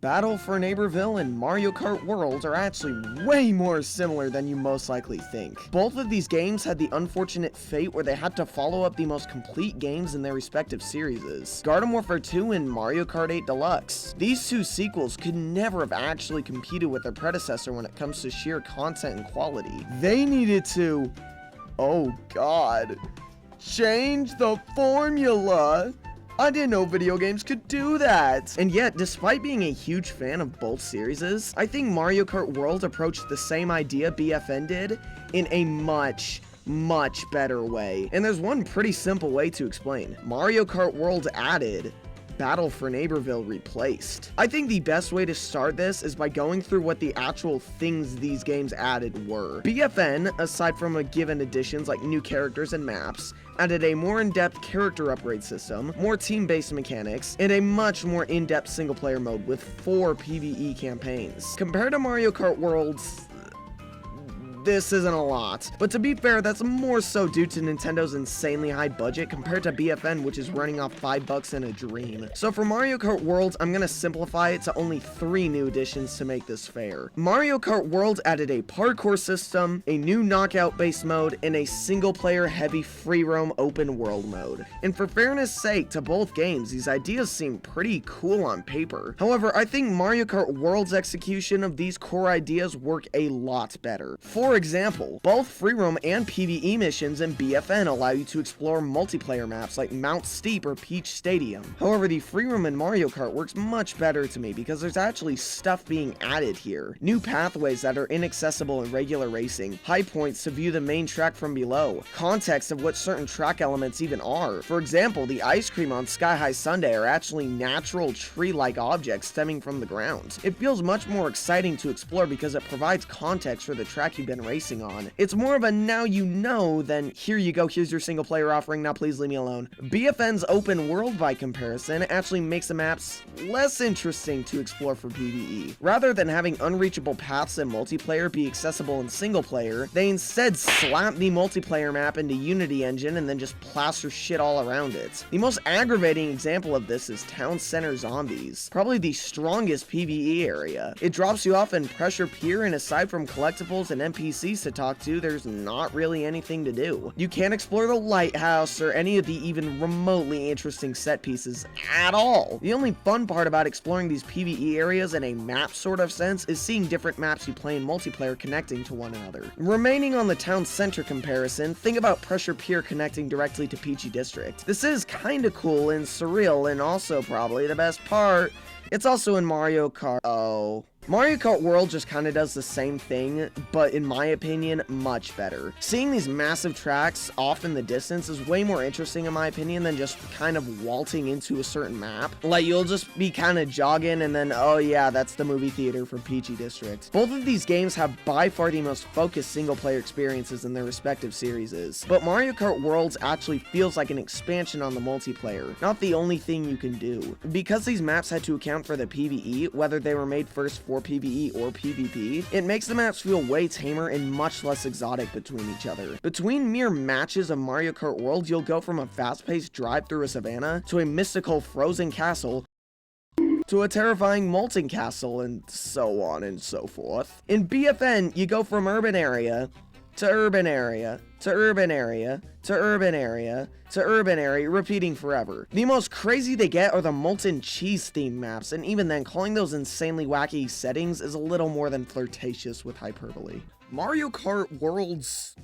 Battle for Neighborville and Mario Kart World are actually way more similar than you most likely think. Both of these games had the unfortunate fate where they had to follow up the most complete games in their respective series, Garden Warfare 2 and Mario Kart 8 Deluxe. These two sequels could never have actually competed with their predecessor when it comes to sheer content and quality. They needed to, oh god, change the formula. I didn't know video games could do that! And yet, despite being a huge fan of both series, I think Mario Kart World approached the same idea BFN did in a much better way. And there's one pretty simple way to explain. Mario Kart World added, Battle for Neighborville replaced. I think the best way to start this is by going through what the actual things these games added were. BFN, aside from given additions like new characters and maps, added a more in-depth character upgrade system, more team-based mechanics, and a much more in-depth single-player mode with 4 PvE campaigns. Compared to Mario Kart World's, this isn't a lot, but to be fair, that's more so due to Nintendo's insanely high budget compared to BFN, which is running off $5 in a dream. So for Mario Kart World, I'm gonna simplify it to only 3 new additions to make this fair. Mario Kart World added a parkour system, a new knockout-based mode, and a single-player heavy free-roam open-world mode. And for fairness sake to both games, these ideas seem pretty cool on paper. However, I think Mario Kart World's execution of these core ideas work a lot better. For example, both free roam and PvE missions in BFN allow you to explore multiplayer maps like Mount Steep or Peach Stadium. However, the free roam in Mario Kart works much better to me because there's actually stuff being added here. New pathways that are inaccessible in regular racing, high points to view the main track from below, context of what certain track elements even are. For example, the ice cream on Sky High Sundae are actually natural tree-like objects stemming from the ground. It feels much more exciting to explore because it provides context for the track you've been racing on. It's more of a now you know than here you go, here's your single player offering, now please leave me alone. BFN's open world by comparison actually makes the maps less interesting to explore for PvE. Rather than having unreachable paths in multiplayer be accessible in single player, they instead slap the multiplayer map into Unity Engine and then just plaster shit all around it. The most aggravating example of this is Town Center Zombies, probably the strongest PvE area. It drops you off in Pressure Pier, and aside from collectibles and NPCs to talk to, there's not really anything to do. You can't explore the lighthouse or any of the even remotely interesting set pieces at all. The only fun part about exploring these PvE areas in a map sort of sense is seeing different maps you play in multiplayer connecting to one another. Remaining on the town center comparison, think about Pressure Pier connecting directly to Peachy District. This is kinda cool and surreal, and also probably the best part, it's also in Mario Kart. Mario Kart World just kind of does the same thing, but in my opinion, much better. Seeing these massive tracks off in the distance is way more interesting in my opinion than just kind of waltzing into a certain map. Like, you'll just be kind of jogging and then, oh yeah, that's the movie theater for Peachy District. Both of these games have by far the most focused single-player experiences in their respective series, but Mario Kart Worlds actually feels like an expansion on the multiplayer, not the only thing you can do. Because these maps had to account for the PvE, whether they were made first for PvE or PvP, it makes the maps feel way tamer and much less exotic between each other. Between mere matches of Mario Kart World, you'll go from a fast-paced drive through a savannah to a mystical frozen castle to a terrifying molten castle, and so on and so forth. In BFN, you go from urban area to urban area, to urban area, to urban area, to urban area, repeating forever. The most crazy they get are the molten cheese themed maps, and even then, calling those insanely wacky settings is a little more than flirtatious with hyperbole. Mario Kart World's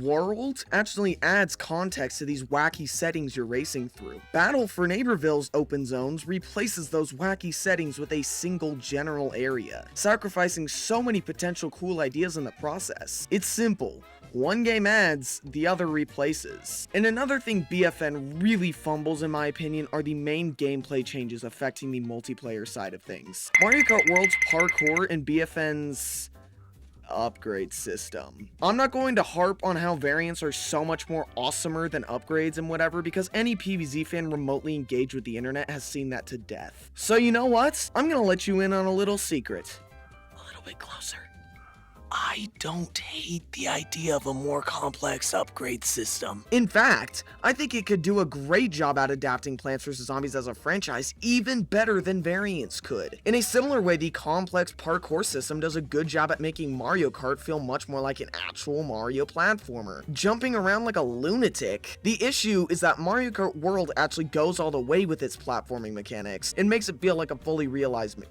world actually adds context to these wacky settings you're racing through. Battle for Neighborville's open zones replaces those wacky settings with a single general area, sacrificing so many potential cool ideas in the process. It's simple. One game adds, the other replaces. And another thing BFN really fumbles in my opinion are the main gameplay changes affecting the multiplayer side of things. Mario Kart World's parkour and BFN's upgrade system. I'm not going to harp on how variants are so much more awesomer than upgrades and whatever, because any PvZ fan remotely engaged with the internet has seen that to death. So you know what? I'm gonna let you in on a little secret. A little bit closer. I don't hate the idea of a more complex upgrade system. In fact, I think it could do a great job at adapting Plants vs. Zombies as a franchise even better than Variants could. In a similar way, the complex parkour system does a good job at making Mario Kart feel much more like an actual Mario platformer, jumping around like a lunatic. The issue is that Mario Kart World actually goes all the way with its platforming mechanics and makes it feel like a fully realized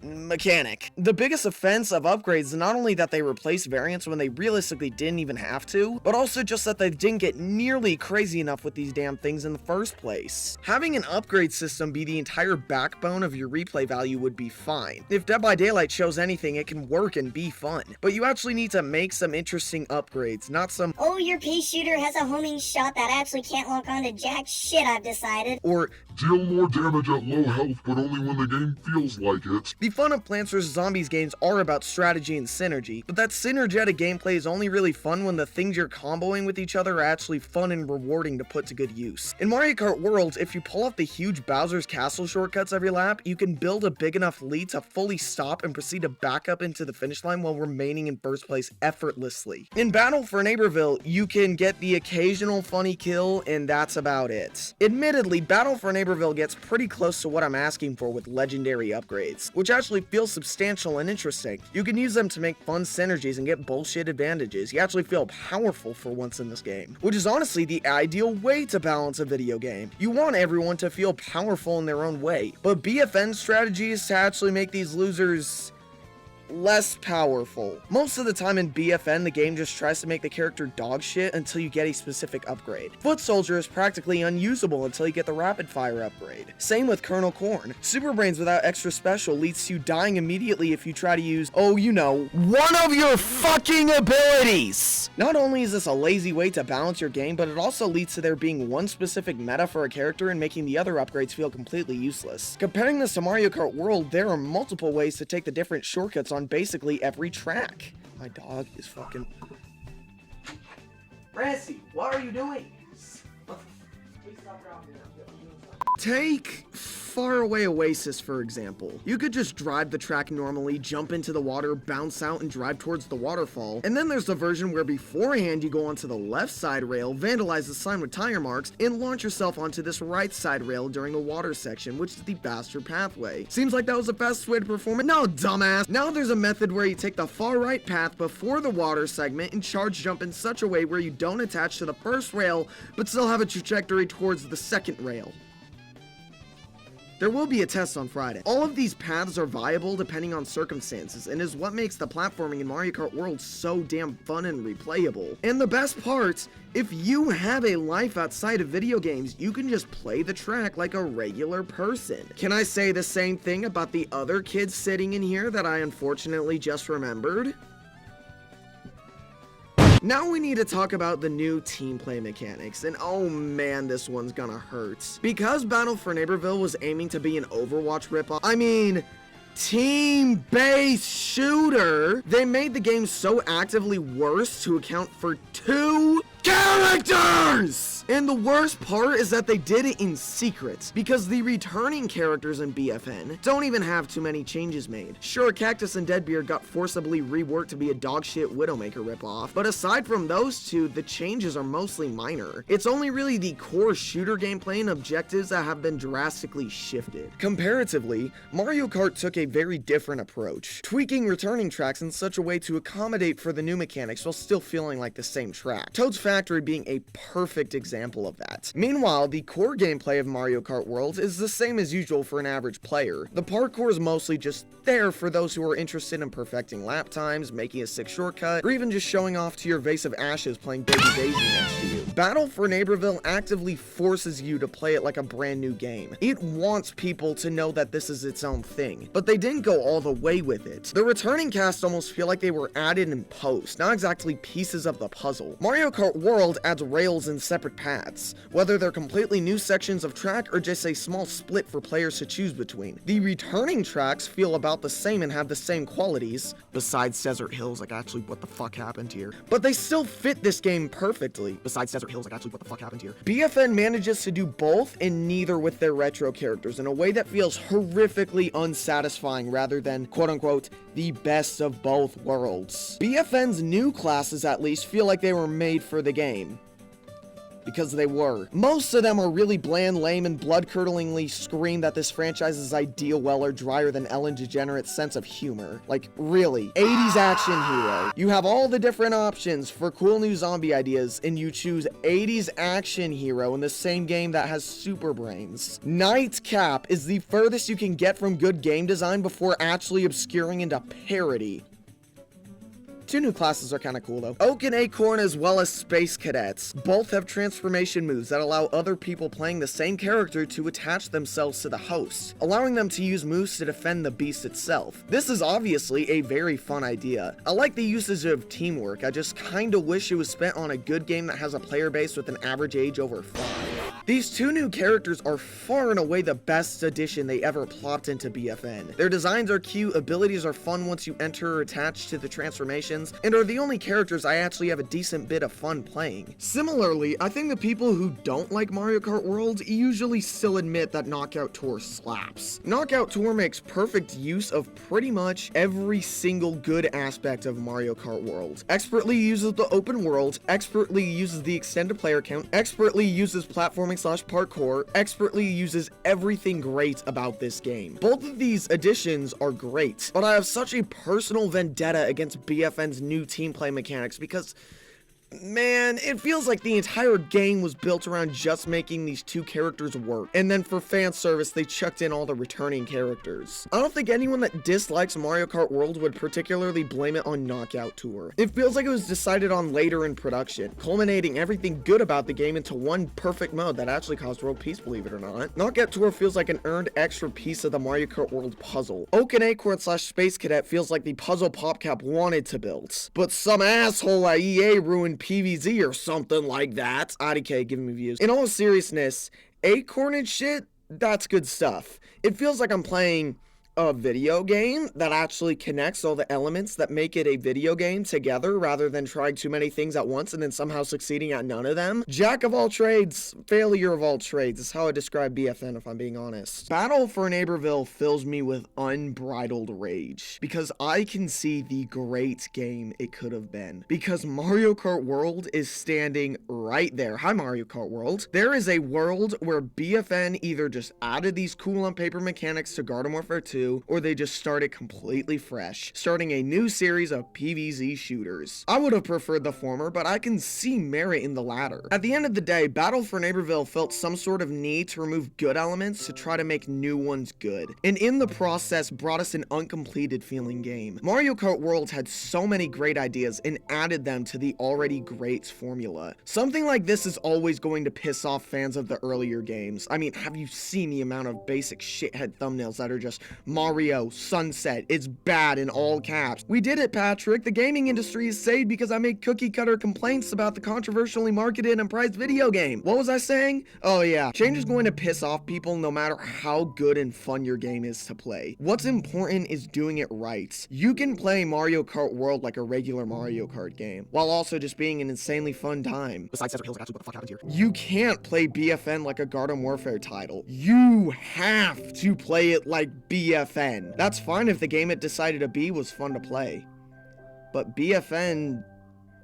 mechanic. The biggest offense of upgrades is not only that they replaced Variants when they realistically didn't even have to, but also just that they didn't get nearly crazy enough with these damn things in the first place. Having an upgrade system be the entire backbone of your replay value would be fine. If Dead by Daylight shows anything, it can work and be fun, but you actually need to make some interesting upgrades, not some, oh, your pea shooter has a homing shot that actually can't lock onto jack shit, I've decided, or deal more damage at low health, but only when the game feels like it. The fun of Plants vs. Zombies games are about strategy and synergy, but that synergetic gameplay is only really fun when the things you're comboing with each other are actually fun and rewarding to put to good use. In Mario Kart World, if you pull off the huge Bowser's Castle shortcuts every lap, you can build a big enough lead to fully stop and proceed to back up into the finish line while remaining in first place effortlessly. In Battle for Neighborville, you can get the occasional funny kill, and that's about it. Admittedly, Battle for Neighborville gets pretty close to what I'm asking for with legendary upgrades, which actually feel substantial and interesting. You can use them to make fun synergies and get bullshit advantages. You actually feel powerful for once in this game, which is honestly the ideal way to balance a video game. You want everyone to feel powerful in their own way, but BFN strategies to actually make these losers less powerful. Most of the time in BFN, the game just tries to make the character dog shit until you get a specific upgrade. Foot Soldier is practically unusable until you get the rapid fire upgrade. Same with Colonel Corn. Super Brains without extra special leads to you dying immediately if you try to use, oh, you know, one of your fucking abilities! Not only is this a lazy way to balance your game, but it also leads to there being one specific meta for a character and making the other upgrades feel completely useless. Comparing this to Mario Kart World, there are multiple ways to take the different shortcuts on basically every track. My dog is fucking... Francie, what are you doing? Please stop around here. Take Faraway Oasis, for example. You could just drive the track normally, jump into the water, bounce out, and drive towards the waterfall. And then there's the version where beforehand you go onto the left side rail, vandalize the sign with tire marks, and launch yourself onto this right side rail during a water section, which is the bastard pathway. Seems like that was the fastest way to perform it? No, dumbass! Now there's a method where you take the far right path before the water segment and charge jump in such a way where you don't attach to the first rail, but still have a trajectory towards the second rail. There will be a test on Friday. All of these paths are viable depending on circumstances, and is what makes the platforming in Mario Kart World so damn fun and replayable. And the best part, if you have a life outside of video games, you can just play the track like a regular person. Can I say the same thing about the other kids sitting in here that I unfortunately just remembered? Now we need to talk about the new team play mechanics, and oh man, this one's gonna hurt. Because Battle for Neighborville was aiming to be an Overwatch ripoff, I mean, team-based shooter, they made the game so actively worse to account for 2 characters! And the worst part is that they did it in secret, because the returning characters in BFN don't even have too many changes made. Sure, Cactus and Deadbeard got forcibly reworked to be a dogshit Widowmaker ripoff, but aside from those two, the changes are mostly minor. It's only really the core shooter gameplay and objectives that have been drastically shifted. Comparatively, Mario Kart took a very different approach, tweaking returning tracks in such a way to accommodate for the new mechanics while still feeling like the same track. Toad's Factory being a perfect example of that. Meanwhile, the core gameplay of Mario Kart World is the same as usual for an average player. The parkour is mostly just there for those who are interested in perfecting lap times, making a sick shortcut, or even just showing off to your vase of ashes playing Baby Daisy next to you. Battle for Neighborville actively forces you to play it like a brand new game. It wants people to know that this is its own thing, but they didn't go all the way with it. The returning cast almost feel like they were added in post, not exactly pieces of the puzzle. Mario Kart World adds rails and separate paths, whether they're completely new sections of track or just a small split for players to choose between. The returning tracks feel about the same and have the same qualities, besides Desert Hills, like actually what the fuck happened here? But they still fit this game perfectly, besides Desert Hills, like actually what the fuck happened here? BFN manages to do both and neither with their retro characters in a way that feels horrifically unsatisfying rather than quote-unquote the best of both worlds. BFN's new classes at least feel like they were made for the game. Because they were. Most of them are really bland, lame, and blood-curdlingly scream that this franchise's ideal well are drier than Ellen DeGeneres' sense of humor. Like, really. 80s action hero. You have all the different options for cool new zombie ideas, and you choose 80s action hero in the same game that has super brains. Nightcap is the furthest you can get from good game design before actually obscuring into parody. Two new classes are kinda cool though. Oak and Acorn as well as Space Cadets. Both have transformation moves that allow other people playing the same character to attach themselves to the host, allowing them to use moves to defend the beast itself. This is obviously a very fun idea. I like the usage of teamwork, I just kinda wish it was spent on a good game that has a player base with an average age over 5. These two new characters are far and away the best addition they ever plopped into BFN. Their designs are cute, abilities are fun once you enter or attach to the transformations, and are the only characters I actually have a decent bit of fun playing. Similarly, I think the people who don't like Mario Kart World usually still admit that Knockout Tour slaps. Knockout Tour makes perfect use of pretty much every single good aspect of Mario Kart World. Expertly uses the open world, expertly uses the extended player count, expertly uses platforming/parkour, expertly uses everything great about this game. Both of these additions are great, but I have such a personal vendetta against BFN's new team play mechanics because, man, it feels like the entire game was built around just making these two characters work, and then for fan service they chucked in all the returning characters. I don't think anyone that dislikes Mario Kart World would particularly blame it on Knockout Tour. It feels like it was decided on later in production, culminating everything good about the game into one perfect mode that actually caused world peace, believe it or not. Knockout Tour feels like an earned extra piece of the Mario Kart World puzzle. Oak and Acorn/Space Cadet feels like the puzzle PopCap wanted to build, but some asshole at EA ruined PVZ or something like that. IDK giving me views. In all seriousness, Acorn and shit, that's good stuff. It feels like I'm playing a video game that actually connects all the elements that make it a video game together rather than trying too many things at once and then somehow succeeding at none of them. Jack of all trades, failure of all trades is how I describe BFN if I'm being honest. Battle for Neighborville fills me with unbridled rage because I can see the great game it could have been. Because Mario Kart World is standing right there. Hi Mario Kart World. There is a world where BFN either just added these cool on paper mechanics to Garden Warfare 2 or they just started completely fresh, starting a new series of PvZ shooters. I would have preferred the former, but I can see merit in the latter. At the end of the day, Battle for Neighborville felt some sort of need to remove good elements to try to make new ones good, and in the process brought us an uncompleted feeling game. Mario Kart World had so many great ideas and added them to the already great formula. Something like this is always going to piss off fans of the earlier games. I mean, have you seen the amount of basic shithead thumbnails that are just Mario, Sunset, it's bad in all caps. We did it, Patrick. The gaming industry is saved because I made cookie cutter complaints about the controversially marketed and priced video game. What was I saying? Oh yeah, change is going to piss off people no matter how good and fun your game is to play. What's important is doing it right. You can play Mario Kart World like a regular Mario Kart game, while also just being an insanely fun time. Besides Desert Hills, what the fuck happened here? You can't play BFN like a Garden Warfare title. You have to play it like BFN. That's fine if the game it decided to be was fun to play, but BFN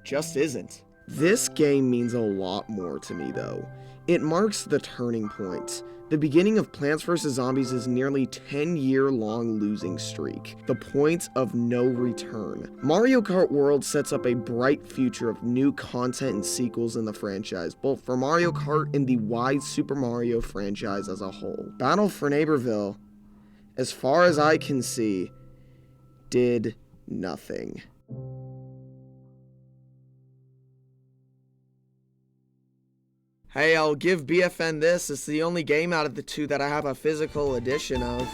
just isn't. This game means a lot more to me though. It marks the turning point. The beginning of Plants vs. Zombies' nearly 10-year-long losing streak. The point of no return. Mario Kart World sets up a bright future of new content and sequels in the franchise, both for Mario Kart and the wide Super Mario franchise as a whole. Battle for Neighborville, as far as I can see, did nothing. Hey, I'll give BFN this. It's the only game out of the two that I have a physical edition of.